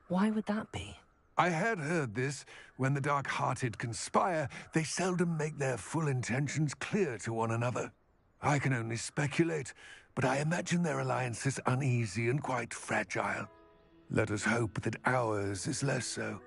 Why would that be? I had heard this. When the dark-hearted conspire, they seldom make their full intentions clear to one another. I can only speculate, but I imagine their alliance is uneasy and quite fragile. Let us hope that ours is less so.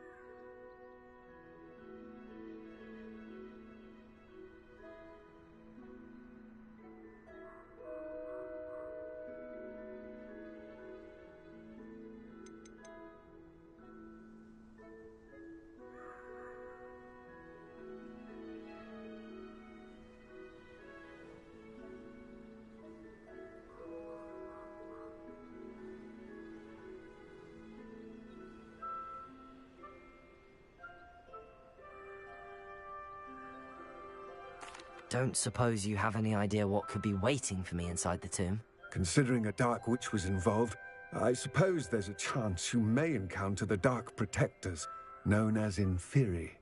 Don't suppose you have any idea what could be waiting for me inside the tomb? Considering a Dark Witch was involved, I suppose there's a chance you may encounter the Dark Protectors, known as Inferi.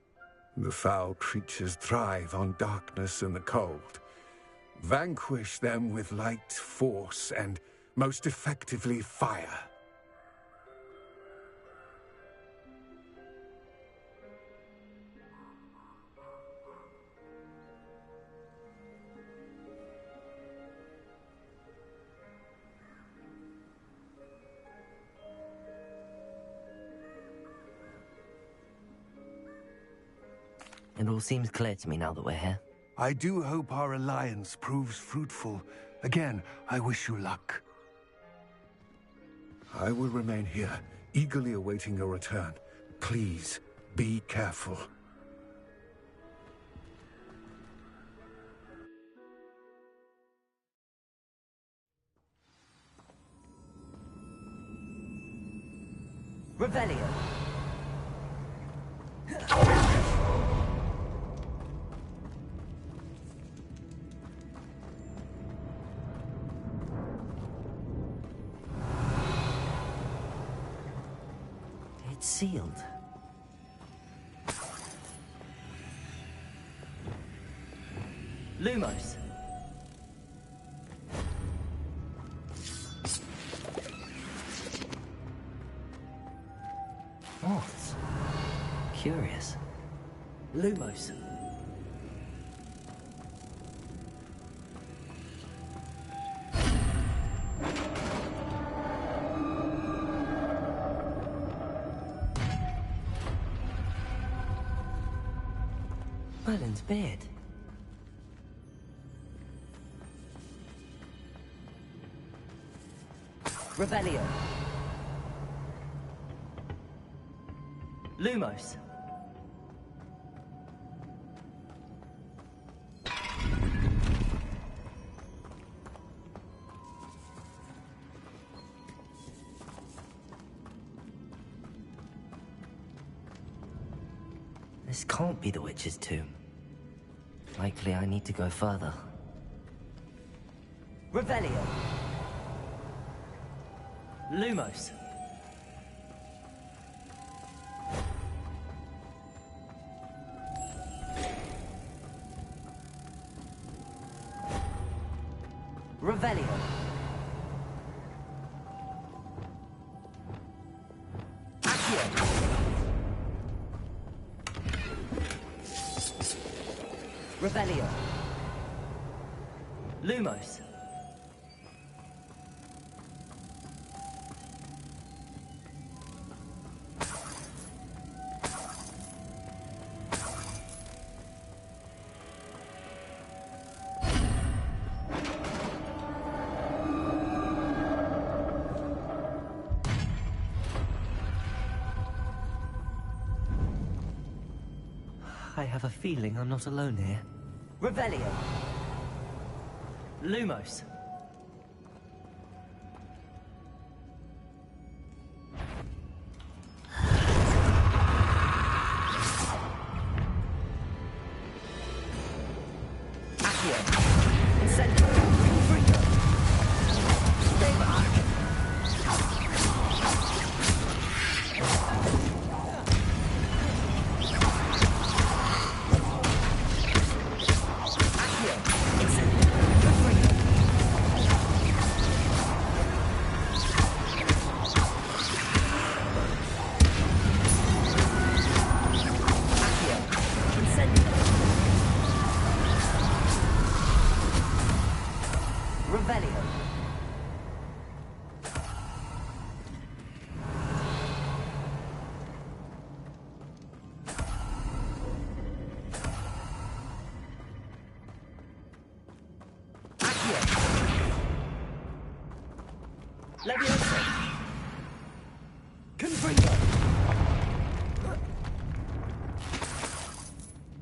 The foul creatures thrive on darkness and the cold. Vanquish them with light, force, and most effectively fire. It all seems clear to me now that we're here. I do hope our alliance proves fruitful. Again, I wish you luck. I will remain here, eagerly awaiting your return. Please, be careful. Revelio. It's sealed. Lumos. Moths. Curious. Lumos. Merlin's beard. Revelio. Lumos. This can't be the witch's tomb. Likely I need to go further. Revelio. Lumos. Revelio. Accio. Revelio. Lumos. I have a feeling I'm not alone here. Revelio. Lumos. Accio. Incendio. Freedom. Stay back. Accio. Incendio. Freedom.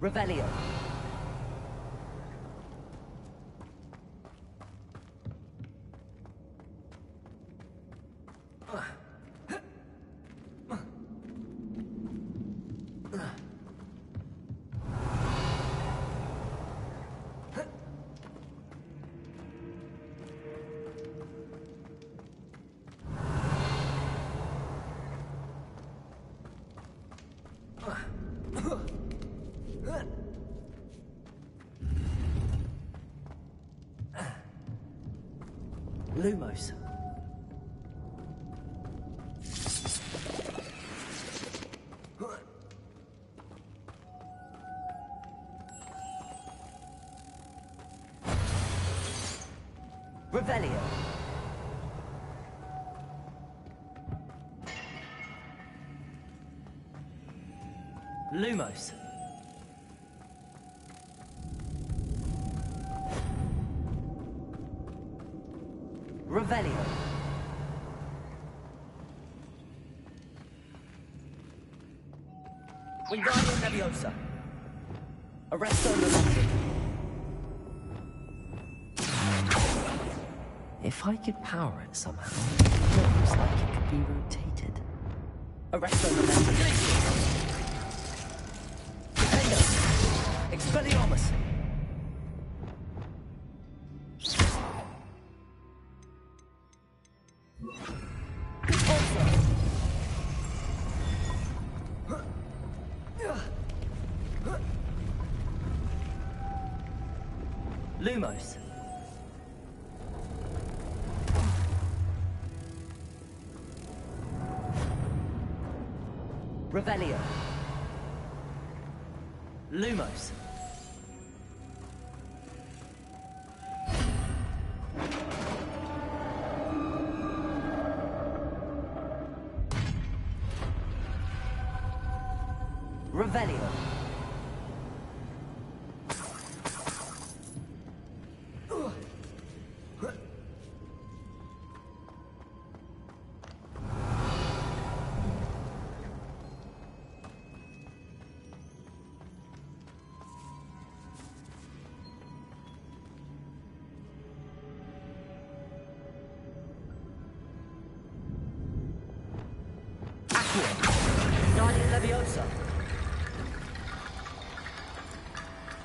Revelio. Lumos. Revelio. Lumos. Revelio. Wingardium Leviosa. Arresto Momentum. If I could power it somehow, it looks like it could be rotated. Arresto Momentum. Defendo. Expelliarmus. Lumos. Revelio. Lumos. Revelio. Guardian Leviosa.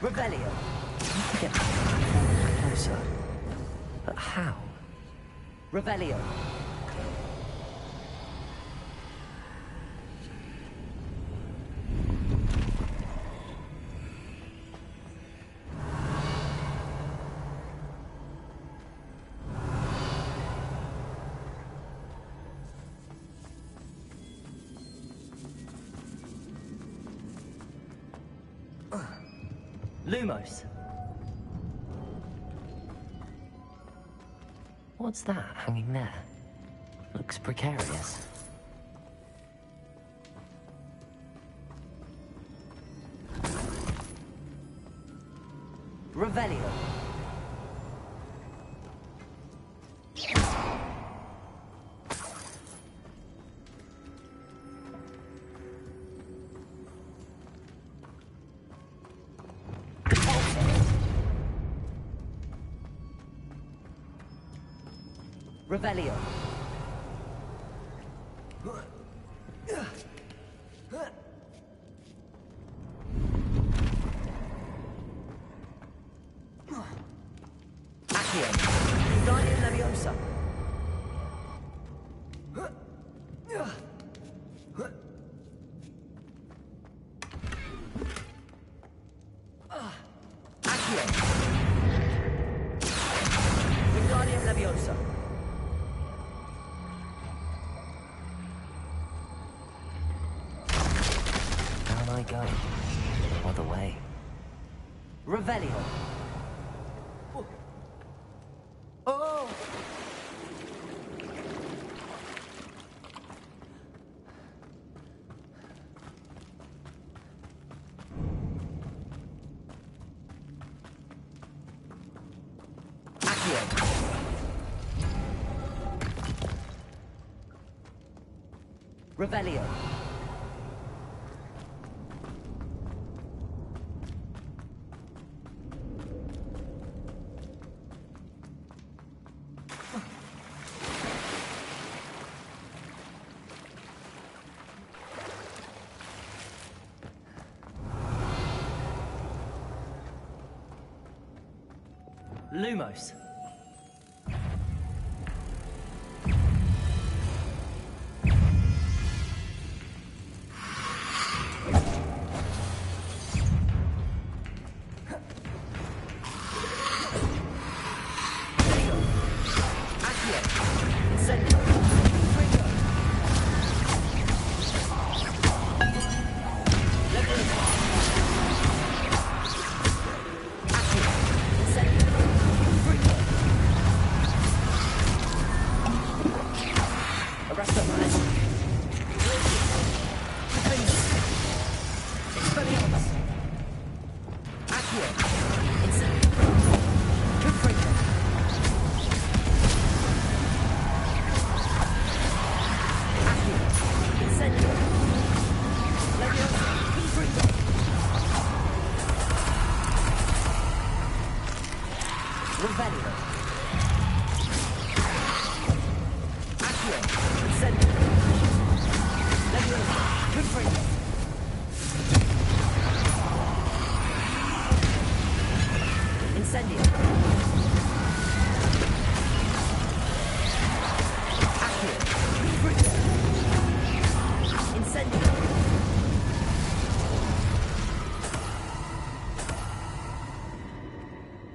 Revelio. I need to get closer. But how? Revelio. Lumos. What's that hanging there? Looks precarious. Revelio. Revelio. Accio. Guardian Leviosa. Accio. Guardian Leviosa. I go. No other way. Revelio. Oh! Accio. Revelio. Lumos.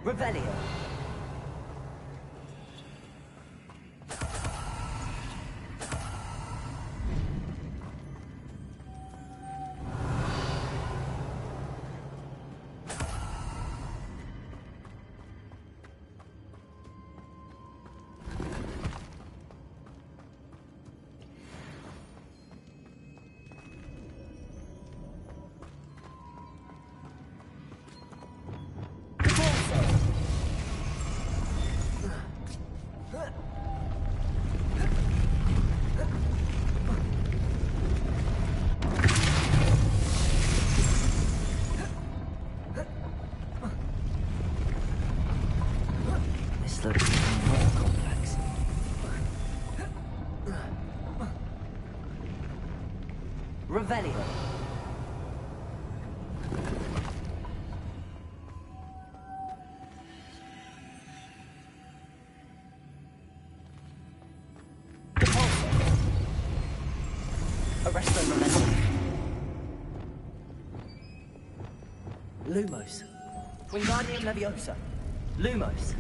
Revelio. This looks even more complex. Revelio. Arresto momentum. Lumos. Wingardium Leviosa. Lumos.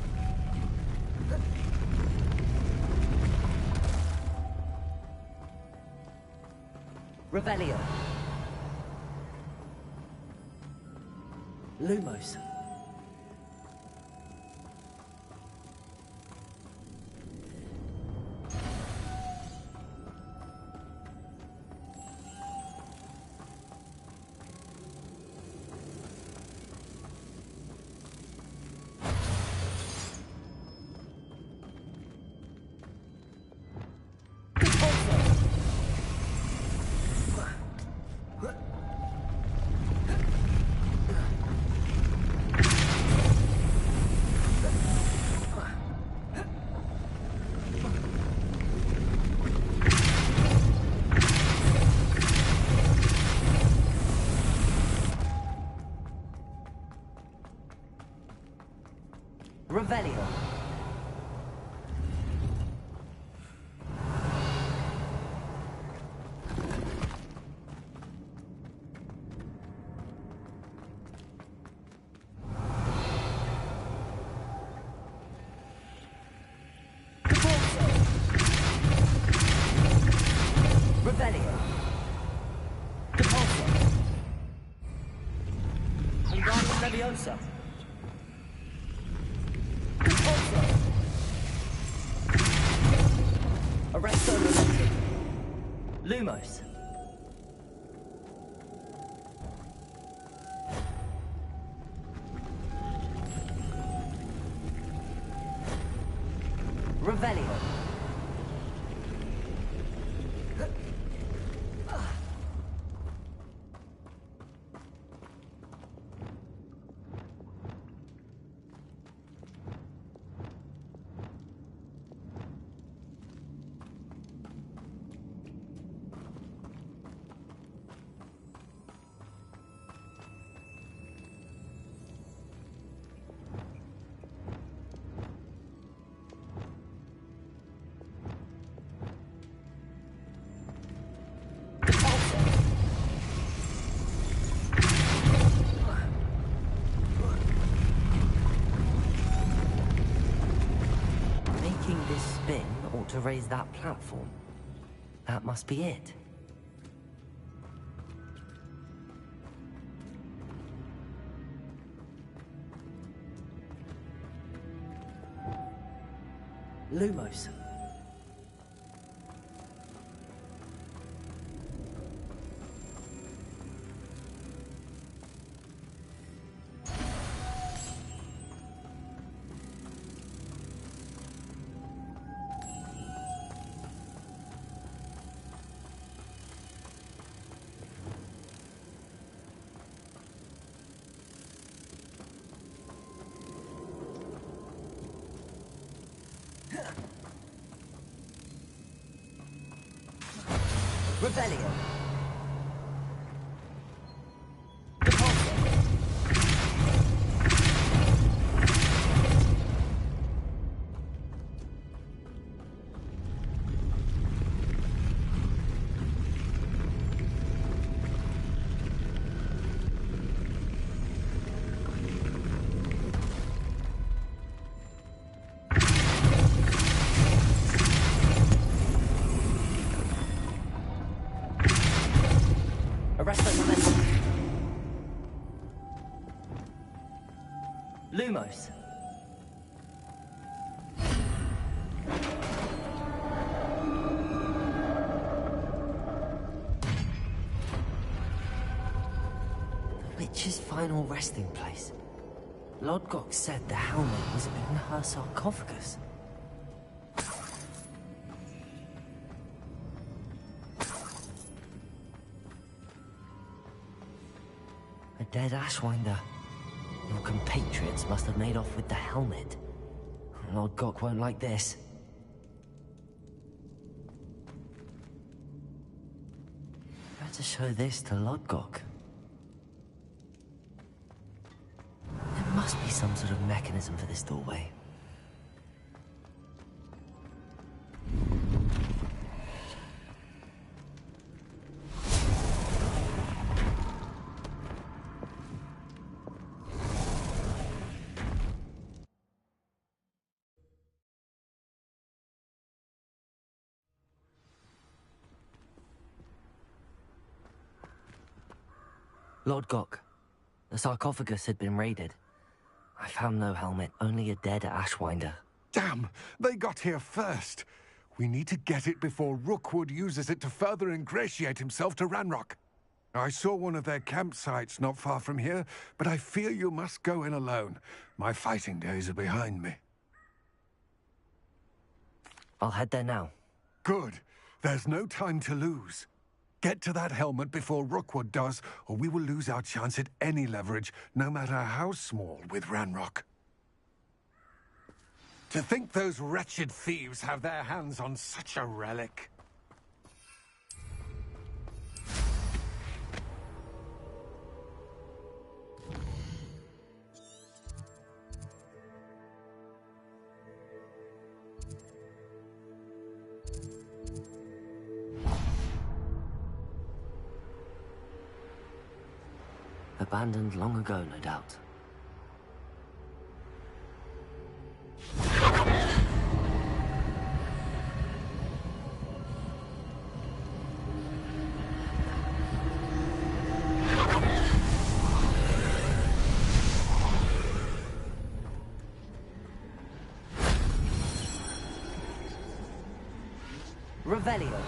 Revelio. Lumos. Revelio. Revelio. Wingardium Leviosa. Arresto momentum. Lumos. Revelio. raise that platform. That must be it. Lumos. Rebellion. Arrest the momentum. Lumos. The witch's final resting place. Lodgok said the helmet was in her sarcophagus. A dead Ashwinder. Your compatriots must have made off with the helmet. Lodgok won't like this. Better show this to Lodgok. There must be some sort of mechanism for this doorway. Lodgok, the sarcophagus had been raided. I found no helmet, only a dead Ashwinder. Damn! They got here first! We need to get it before Rookwood uses it to further ingratiate himself to Ranrock. I saw one of their campsites not far from here, but I fear you must go in alone. My fighting days are behind me. I'll head there now. Good. There's no time to lose. Get to that helmet before Rookwood does, or we will lose our chance at any leverage, no matter how small, with Ranrock. To think those wretched thieves have their hands on such a relic. Abandoned long ago, no doubt. Revelio.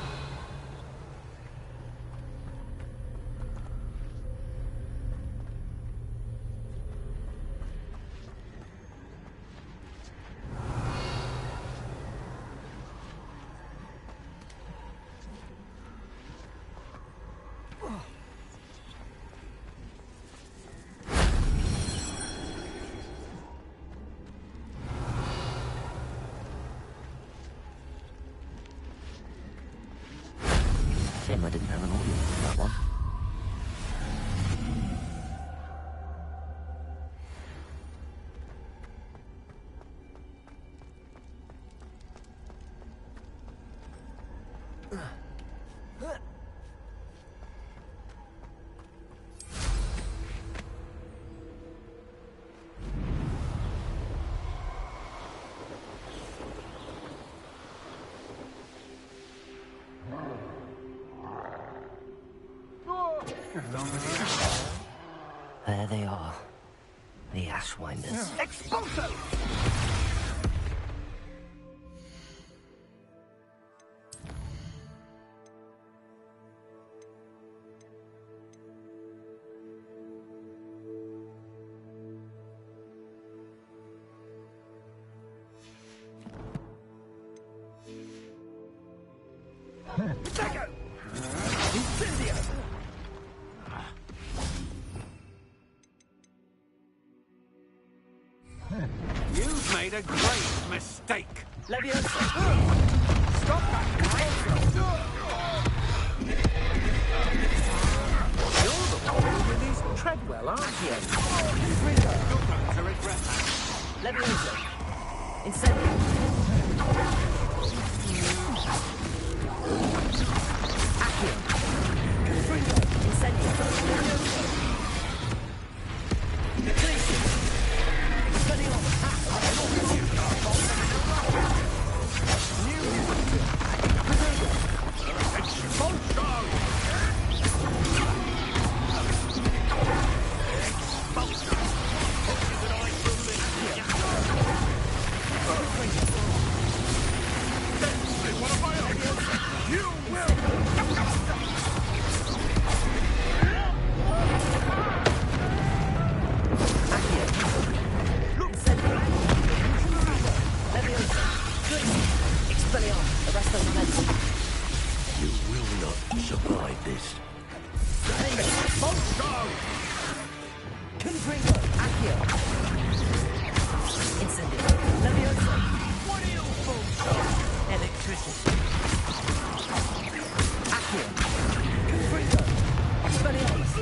Shame I didn't have an audience for that one. There they are. The Ashwinders. Expulso! You've made a great mistake. Leviosa! Stop that! You're the one who released Treadwell, aren't you? Ringo! You're going to regret that. Leviosa! Incendio! Accio! Ringo! Incendio! Glacier! Expelliarmus! You will not survive this. Confringo! Accio! Incendio! Leviosa! What are you fools on? Electricity! Accio! Confringo! Expelliarmus!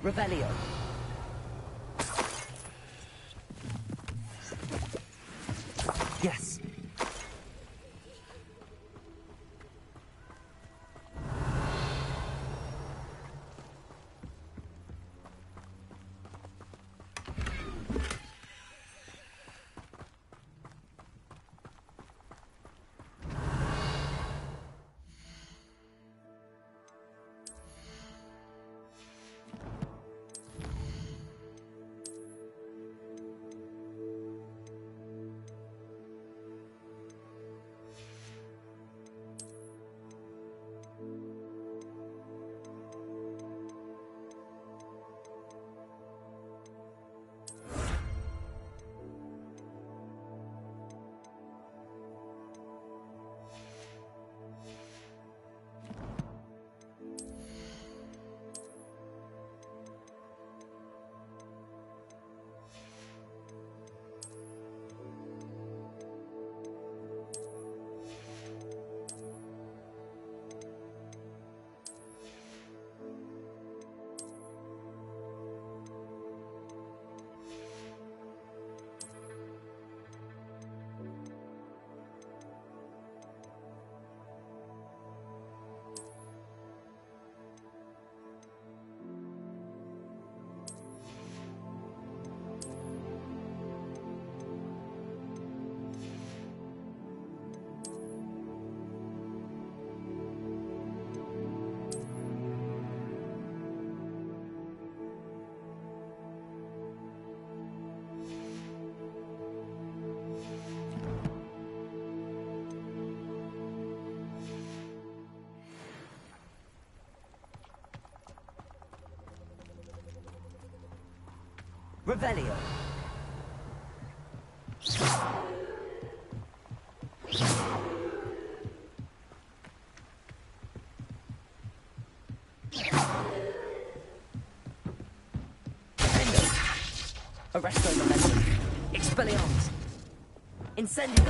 Revelio! Yes! Revelio! Arresto momentum. Expelliarmus. Incendio.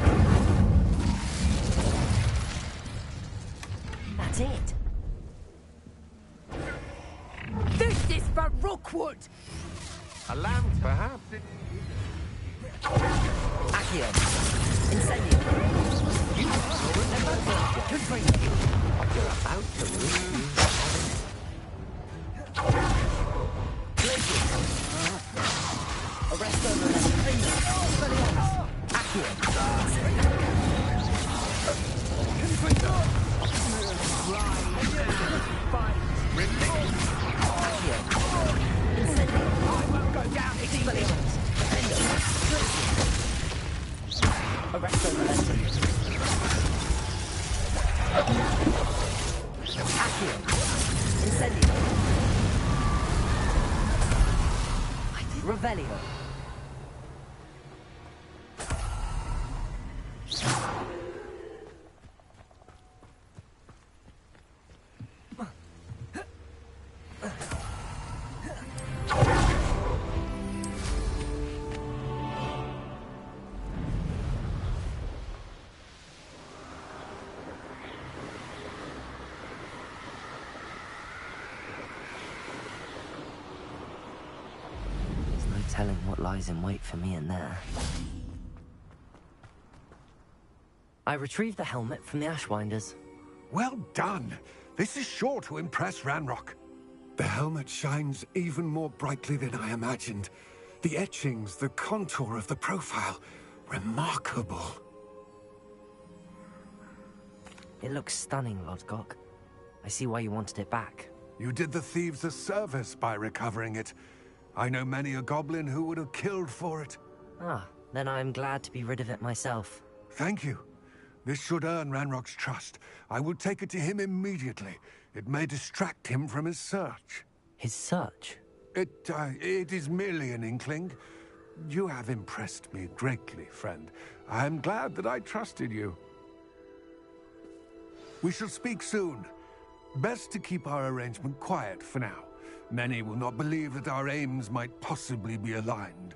That's it. This is for Rookwood! A lamp, perhaps? Accio. Incendio. Confringo. You're about to lose. Glacier. Arresto momentum. Expelliarmus. Accio. Confringo. Revelio. Telling what lies in wait for me in there. I retrieved the helmet from the Ashwinders. Well done. This is sure to impress Ranrock. The helmet shines even more brightly than I imagined. The etchings, the contour of the profile, remarkable. It looks stunning, Lodgok. I see why you wanted it back. You did the thieves a service by recovering it. I know many a goblin who would have killed for it. Ah, then I'm glad to be rid of it myself. Thank you. This should earn Ranrock's trust. I will take it to him immediately. It may distract him from his search. His search? It is merely an inkling. You have impressed me greatly, friend. I am glad that I trusted you. We shall speak soon. Best to keep our arrangement quiet for now. Many will not believe that our aims might possibly be aligned.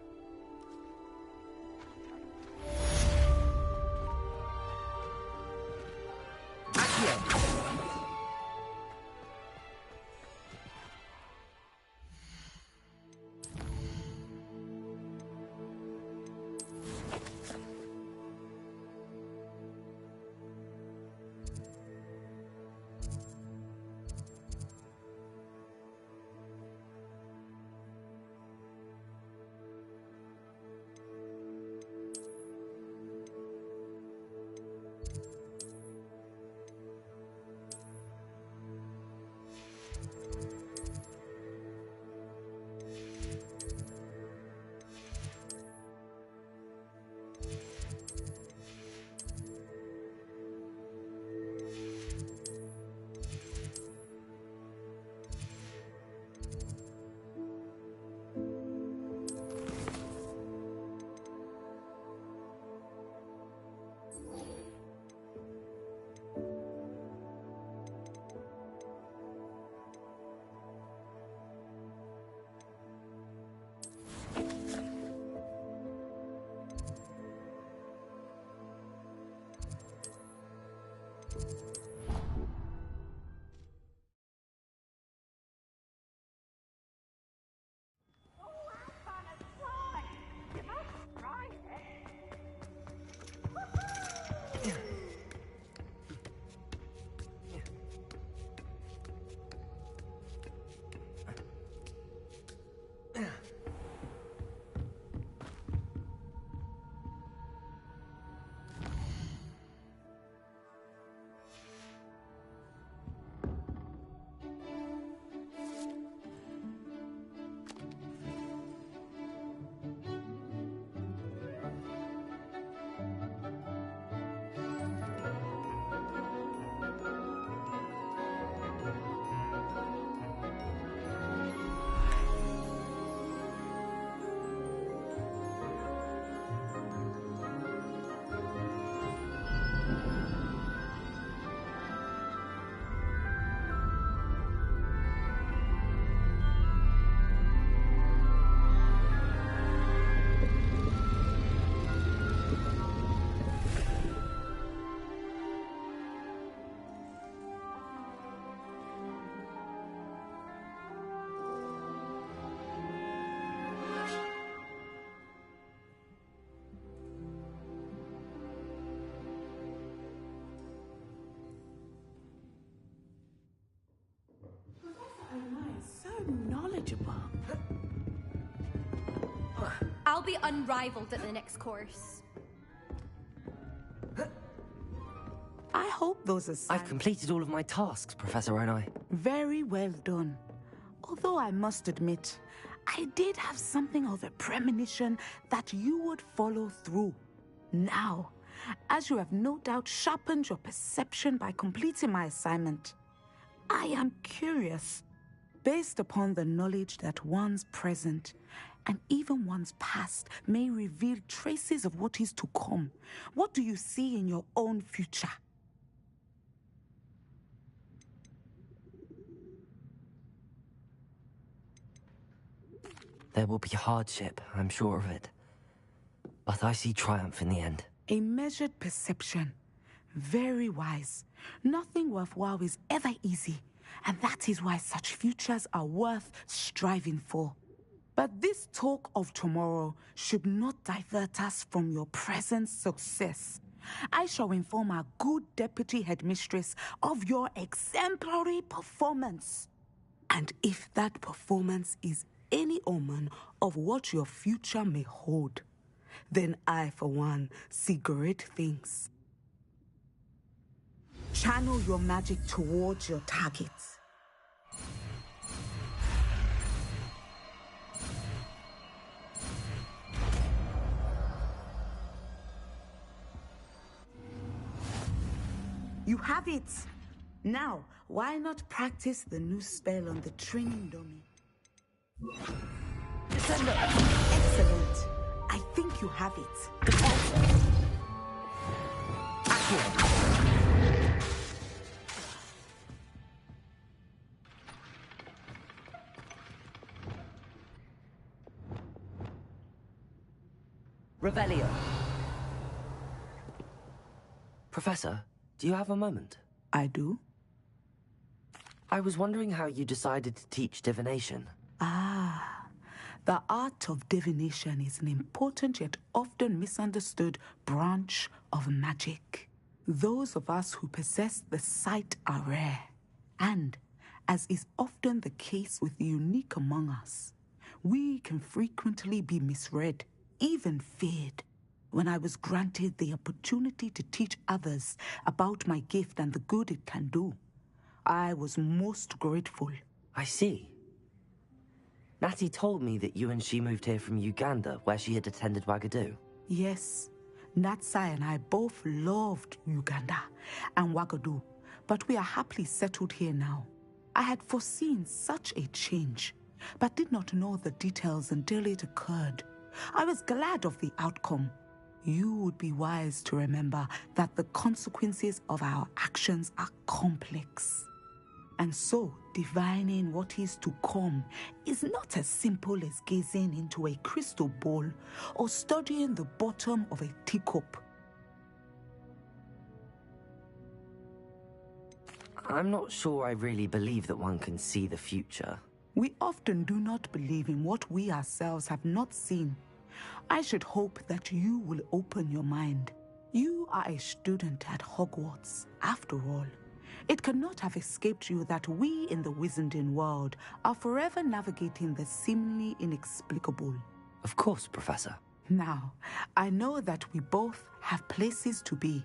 I'll be unrivaled at the next course. I hope those assignments... I've completed all of my tasks, Professor Ronai. Very well done. Although I must admit, I did have something of a premonition that you would follow through. Now, as you have no doubt sharpened your perception by completing my assignment, I am curious, based upon the knowledge that once present, And even one's past may reveal traces of what is to come. What do you see in your own future? There will be hardship, I'm sure of it. But I see triumph in the end. A measured perception. Very wise. Nothing worthwhile is ever easy, and that is why such futures are worth striving for. But this talk of tomorrow should not divert us from your present success. I shall inform our good deputy headmistress of your exemplary performance. And if that performance is any omen of what your future may hold, then I, for one, see great things. Channel your magic towards your targets. You have it! Now, why not practice the new spell on the training dummy? Descender! Excellent. I think you have it. Accio! Revelio. Professor, do you have a moment? I do? I was wondering how you decided to teach divination. The art of divination is an important yet often misunderstood branch of magic. Those of us who possess the sight are rare. And, as is often the case with the unique among us, we can frequently be misread, even feared. When I was granted the opportunity to teach others about my gift and the good it can do, I was most grateful. I see. Natty told me that you and she moved here from Uganda, where she had attended Wagadu. Yes, Natsai and I both loved Uganda and Wagadu, but we are happily settled here now. I had foreseen such a change, but did not know the details until it occurred. I was glad of the outcome. You would be wise to remember that the consequences of our actions are complex. And so, divining what is to come is not as simple as gazing into a crystal ball or studying the bottom of a teacup. I'm not sure I really believe that one can see the future. We often do not believe in what we ourselves have not seen. I should hope that you will open your mind. You are a student at Hogwarts, after all. It cannot have escaped you that we in the Wizarding world are forever navigating the seemingly inexplicable. Of course, Professor. Now, I know that we both have places to be.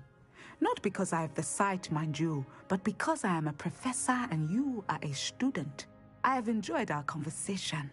Not because I have the sight, mind you, but because I am a professor and you are a student. I have enjoyed our conversation.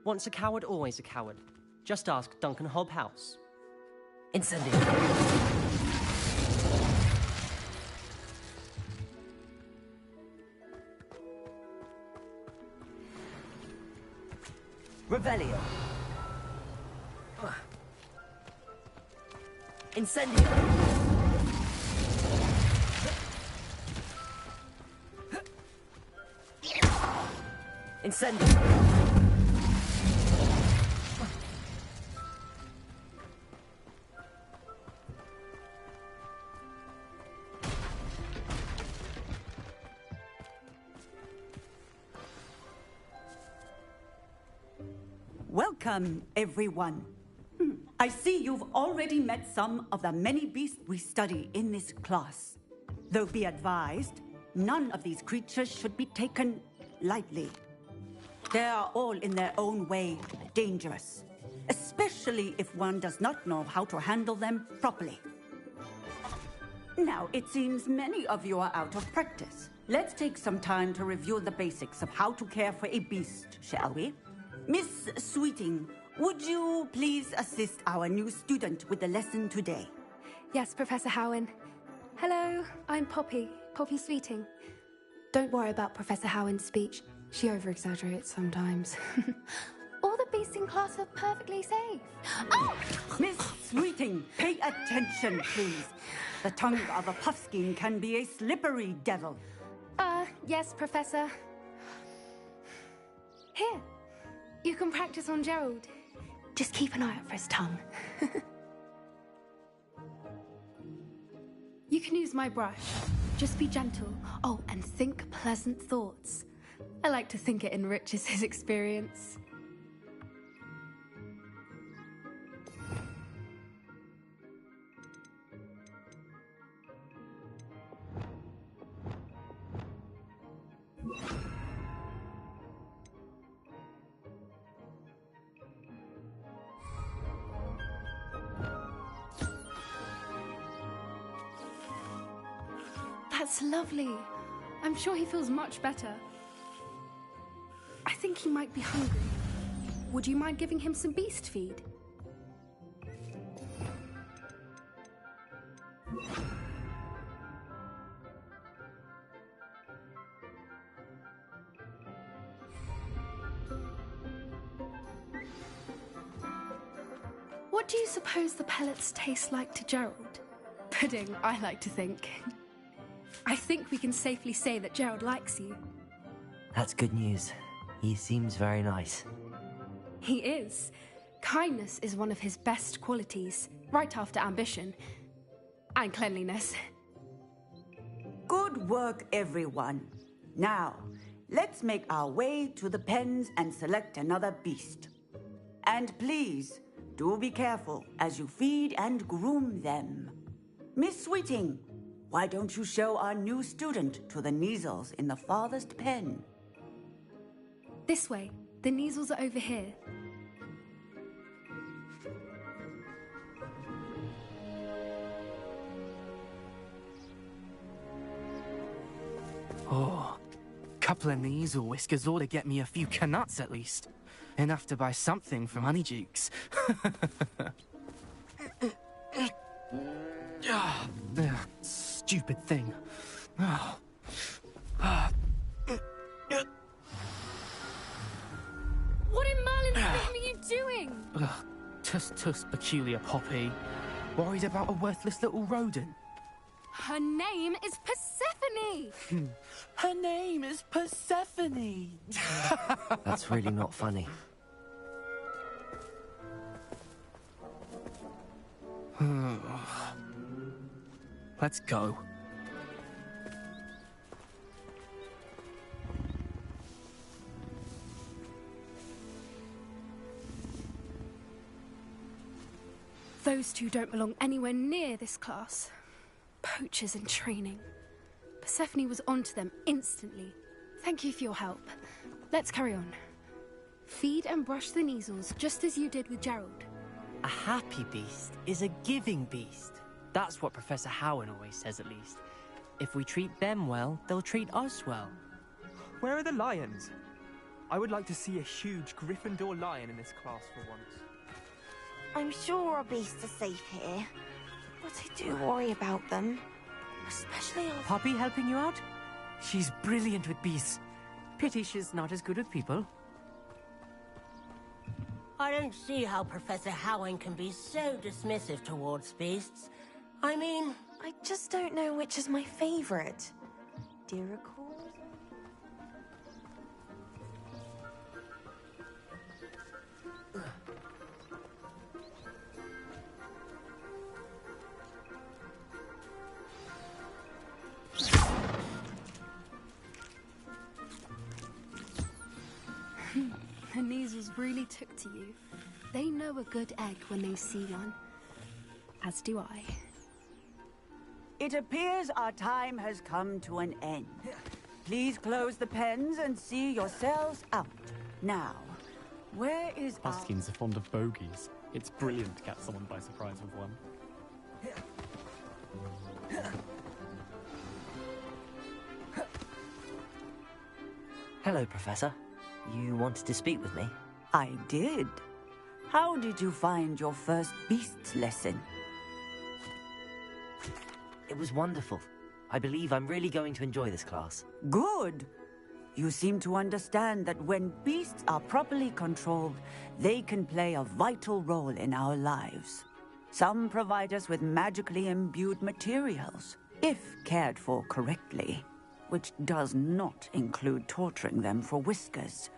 Once a coward, always a coward. Just ask Duncan Hobhouse. Incendio. Revelio. Incendio! Incendio! Welcome, everyone. I see you've already met some of the many beasts we study in this class. Though be advised, none of these creatures should be taken lightly. They are all in their own way dangerous, especially if one does not know how to handle them properly. Now, it seems many of you are out of practice. Let's take some time to review the basics of how to care for a beast, shall we? Miss Sweeting, would you please assist our new student with the lesson today? Yes, Professor Howen. Hello, I'm Poppy Sweeting. Don't worry about Professor Howen's speech. She over-exaggerates sometimes. All the beasts in class are perfectly safe. Oh! Miss Sweeting, pay attention, please. The tongue of a puffskein can be a slippery devil. Yes, Professor. Here, you can practice on Gerald. Just keep an eye out for his tongue. You can use my brush. Just be gentle. Oh, and think pleasant thoughts. I like to think it enriches his experience. That's lovely. I'm sure he feels much better. I think he might be hungry. Would you mind giving him some beast feed? What do you suppose the pellets taste like to Gerald? Pudding, I like to think. I think we can safely say that Gerald likes you. That's good news. He seems very nice. He is. Kindness is one of his best qualities, right after ambition. And cleanliness. Good work, everyone. Now, let's make our way to the pens and select another beast. And please, do be careful as you feed and groom them. Miss Sweeting, why don't you show our new student to the Neasels in the farthest pen? This way. The Neasels are over here. Oh, couple of Neasel whiskers ought to get me a few canuts at least. Enough to buy something from Honeydukes. Stupid thing. Oh. What in Merlin's name are you doing? Tuss, peculiar Poppy. Worried about a worthless little rodent. Her name is Persephone! Her name is Persephone! That's really not funny. Let's go. Those two don't belong anywhere near this class. Poachers in training. Persephone was onto them instantly. Thank you for your help. Let's carry on. Feed and brush the Neasels, just as you did with Gerald. A happy beast is a giving beast. That's what Professor Howen always says, at least. If we treat them well, they'll treat us well. Where are the lions? I would like to see a huge Gryffindor lion in this class for once. I'm sure our beasts are safe here, but I do worry about them. Especially on... Poppy helping you out? She's brilliant with beasts. Pity she's not as good with people. I don't see how Professor Howing can be so dismissive towards beasts. I mean... I just don't know which is my favorite. Do you recall? The Neasels really took to you. They know a good egg when they see one. As do I. It appears our time has come to an end. Please close the pens and see yourselves out. Now, where is Buskins are fond of bogies. It's brilliant to catch someone by surprise with one. Hello, Professor. You wanted to speak with me? I did. How did you find your first beasts lesson? It was wonderful. I believe I'm really going to enjoy this class. Good. You seem to understand that when beasts are properly controlled, they can play a vital role in our lives. Some provide us with magically imbued materials, if cared for correctly, which does not include torturing them for whiskers.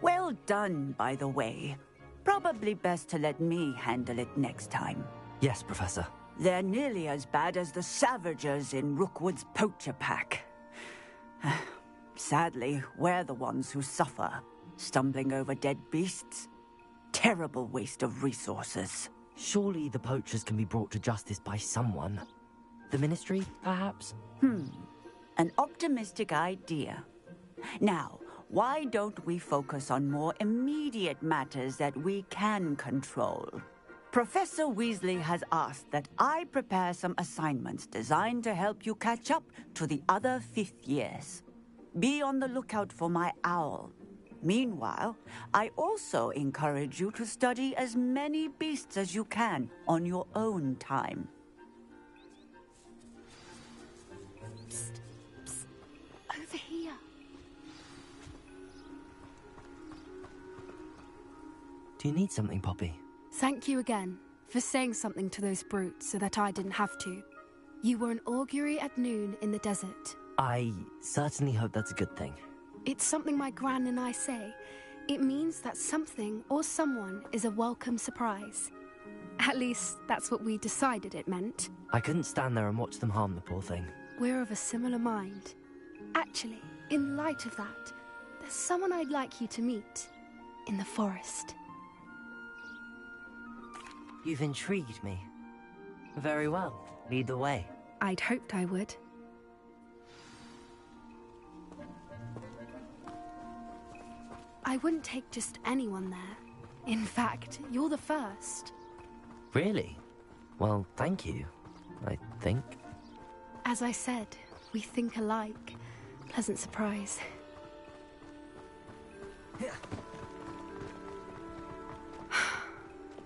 Well done, by the way. Probably best to let me handle it next time. Yes, Professor. They're nearly as bad as the Savagers in Rookwood's poacher pack. Sadly, we're the ones who suffer, stumbling over dead beasts. Terrible waste of resources. Surely the poachers can be brought to justice by someone. The Ministry, perhaps? An optimistic idea. Now, why don't we focus on more immediate matters that we can control? Professor Weasley has asked that I prepare some assignments designed to help you catch up to the other fifth years. Be on the lookout for my owl. Meanwhile, I also encourage you to study as many beasts as you can on your own time. Psst, psst. Over here. Do you need something, Poppy? Thank you again for saying something to those brutes so that I didn't have to. You were an augury at noon in the desert. I certainly hope that's a good thing. It's something my gran and I say. It means that something or someone is a welcome surprise. At least, that's what we decided it meant. I couldn't stand there and watch them harm the poor thing. We're of a similar mind. Actually, in light of that, there's someone I'd like you to meet. In the forest. You've intrigued me. Very well. Lead the way. I'd hoped I would. I wouldn't take just anyone there. In fact, you're the first. Really? Well, thank you, I think. As I said, we think alike. Pleasant surprise.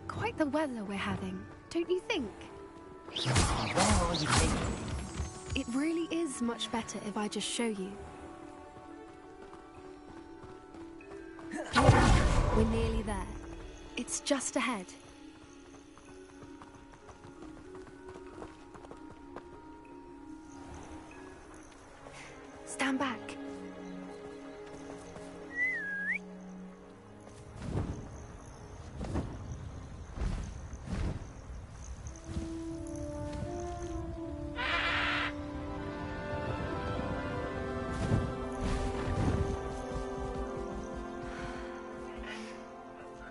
Quite the weather we're having, don't you think? Where are you taking me? It really is much better if I just show you. We're nearly there. It's just ahead. Stand back.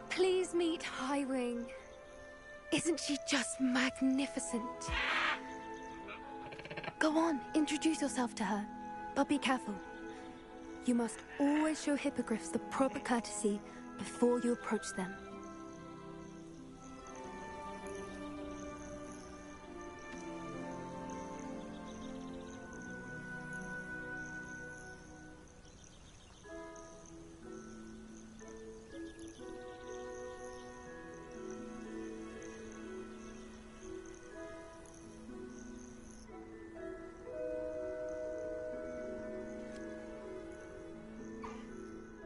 Please meet Highwing. Isn't she just magnificent? Go on, introduce yourself to her. But be careful. You must always show hippogriffs the proper courtesy before you approach them.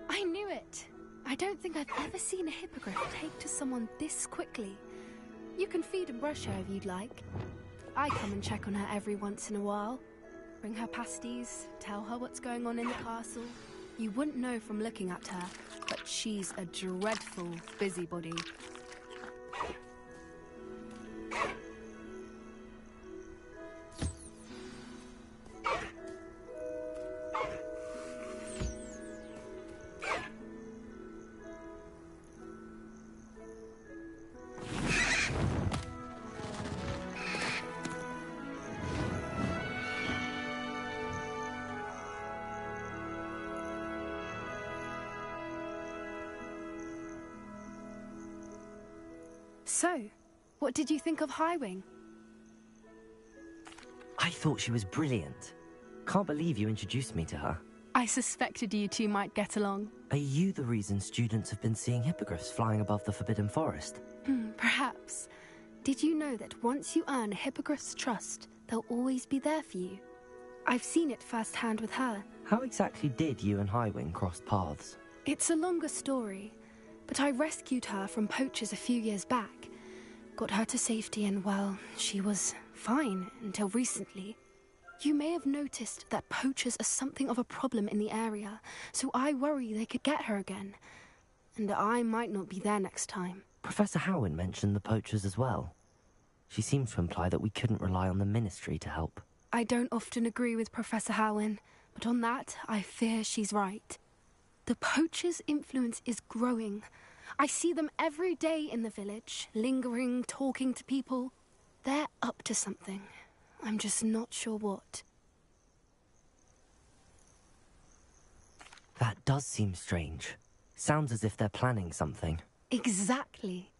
I knew it. I I don't think I've ever seen a hippogriff take to someone this quickly. You can feed and brush her if you'd like. I come and check on her every once in a while. Bring her pasties, tell her what's going on in the castle. You wouldn't know from looking at her, but she's a dreadful busybody. So, what did you think of Highwing? I thought she was brilliant. Can't believe you introduced me to her. I suspected you two might get along. Are you the reason students have been seeing hippogriffs flying above the Forbidden Forest? Perhaps. Did you know that once you earn a hippogriff's trust, they'll always be there for you? I've seen it firsthand with her. How exactly did you and Highwing cross paths? It's a longer story, but I rescued her from poachers a few years back. Got her to safety and, well, she was fine until recently. You may have noticed that poachers are something of a problem in the area, so I worry they could get her again. And I might not be there next time. Professor Howin mentioned the poachers as well. She seemed to imply that we couldn't rely on the Ministry to help. I don't often agree with Professor Howin, but on that, I fear she's right. The poachers' influence is growing. I see them every day in the village, lingering, talking to people. They're up to something. I'm just not sure what. That does seem strange. Sounds as if they're planning something. Exactly.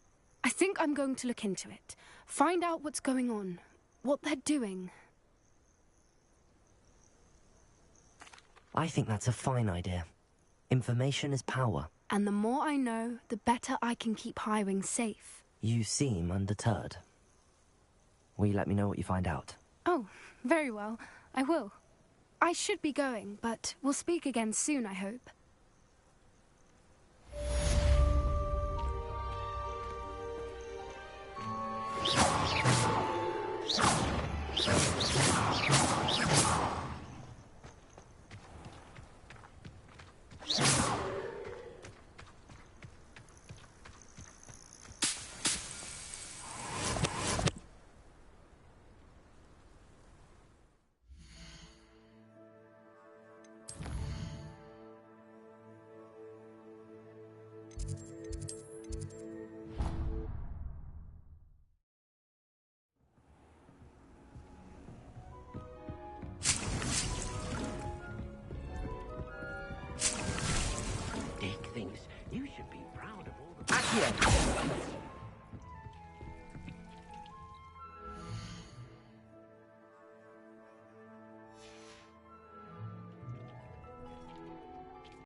I think I'm going to look into it. Find out what's going on, what they're doing. I think that's a fine idea. Information is power. And the more I know, the better I can keep Highwing safe. You seem undeterred. Will you let me know what you find out? Oh, very well. I will. I should be going, but we'll speak again soon, I hope. Dick thinks you should be proud of all the...